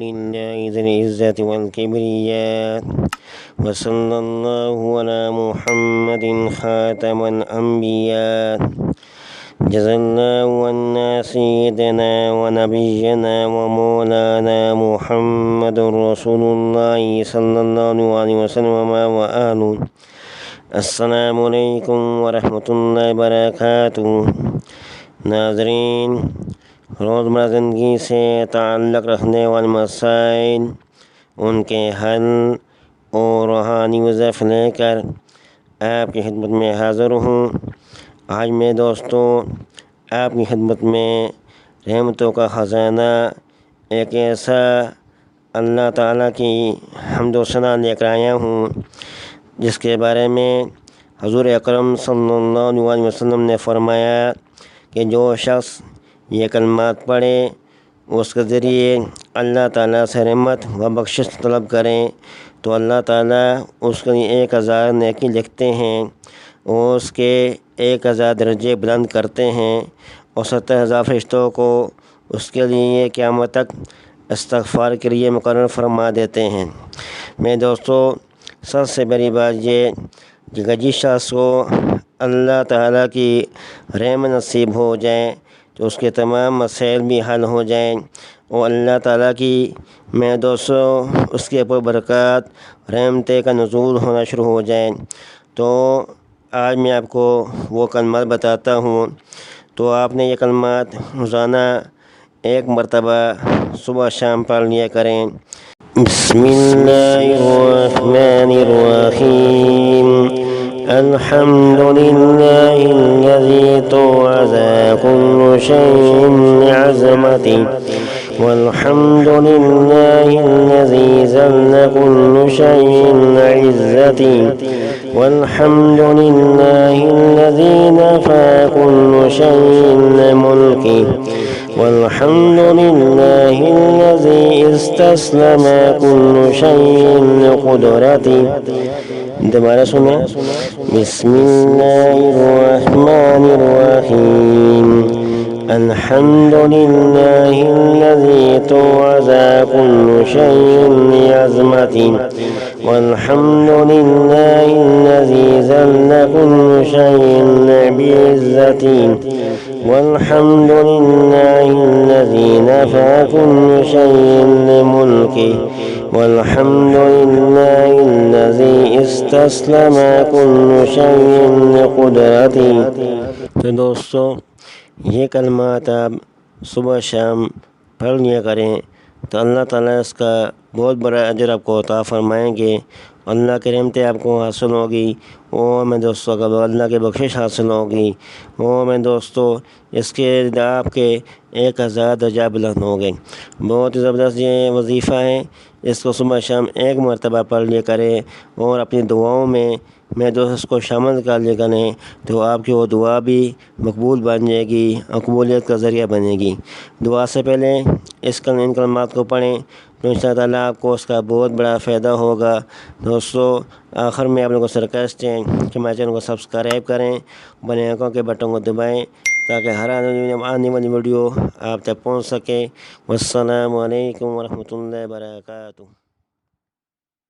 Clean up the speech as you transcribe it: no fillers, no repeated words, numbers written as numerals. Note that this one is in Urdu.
لله ذي العزة والكبرياء وصلى الله على محمد خاتم الأنبياء جزا الله عنا سيدنا ونبينا ومولانا محمد رسول الله صلى الله عليه وسلم وآله. السلام علیکم ورحمۃ اللہ وبرکاتہ۔ ناظرین، روزمرہ زندگی سے تعلق رکھنے والے مسائل، ان کے حل اور روحانی وظائف لے کر آپ کی خدمت میں حاضر ہوں۔ آج میں دوستوں آپ کی خدمت میں رحمتوں کا خزانہ، ایک ایسا اللہ تعالیٰ کی حمد و ثنا لے کر آیا ہوں جس کے بارے میں حضور اکرم صلی اللہ علیہ وسلم نے فرمایا کہ جو شخص یہ کلمات پڑھے اس کے ذریعے اللہ تعالیٰ سے رحمت و بخشش طلب کریں تو اللہ تعالیٰ اس کے لیے 1000 نیکی لکھتے ہیں اور اس کے 1000 درجے بلند کرتے ہیں اور 70,000 فرشتوں کو اس کے لیے قیامت تک استغفار کے لیے مقرر فرما دیتے ہیں۔ میں دوستوں، سب سے بڑی بات یہ کہ جس شخص کو اللہ تعالیٰ کی رحمت نصیب ہو جائے تو اس کے تمام مسائل بھی حل ہو جائیں اور اللہ تعالیٰ کی میں دوستوں اس کے اوپر برکات رحمتیں کا نزول ہونا شروع ہو جائیں۔ تو آج میں آپ کو وہ کلمات بتاتا ہوں، تو آپ نے یہ کلمات روزانہ 1 مرتبہ صبح شام پڑھ لیا کریں۔ بسم اللہ الرحمن الرحیم۔ الحمد للہ الذی توازی کل شیء بعظمتہ والحمد للہ الذی ذل کل شیء عزتہ والحمد للہ الذی نفع کل شیء ملکہ والحمد للہ الذی استسلم کل شیء قدرتہ۔ دوبارہ سنیں۔ بسم اللہ الرحمن الرحیم۔ الحمد للہ الذی توازی کل شیء بعظمتہ والحمد للہ الذی ذل کل شیء بعزتہ والحمد للہ الذی نفع کل شیء ملکہ والحمد للہ الذی استسلم کل شیء قدرتہ۔ تو دوستو، یہ کلمات آپ صبح شام پڑھ لیا کریں تو اللہ تعالیٰ اس کا بہت بڑا اجر آپ کو عطا فرمائیں گے، اللہ کی رحمتیں آپ کو حاصل ہوگی اور میں دوستوں کا اللہ کی بخشش حاصل ہوگی اور میں دوستوں اس کے آپ کے 1000 درجہ بلند ہوں گے۔ بہت ہی زبردست یہ وظیفہ ہے، اس کو صبح شام 1 مرتبہ پڑھ لیا کریں اور اپنی دعاؤں میں دوست اس کو شامل کر لیا کریں تو آپ کی وہ دعا بھی مقبول بن جائے گی، قبولیت کا ذریعہ بنے گی۔ دعا سے پہلے ان کلمات کو پڑھیں تو ان شاء اللہ تعالیٰ آپ کو اس کا بہت بڑا فائدہ ہوگا۔ دوستو، آخر میں آپ لوگوں کو ریکویسٹ ہے کہ ہمارے چینل کو سبسکرائب کریں، بنے آنکھوں کے بٹن کو دبائیں تاکہ ہر آنے والی ویڈیو آپ تک پہنچ سکے۔ والسلام علیکم ورحمۃ اللہ وبرکاتہ۔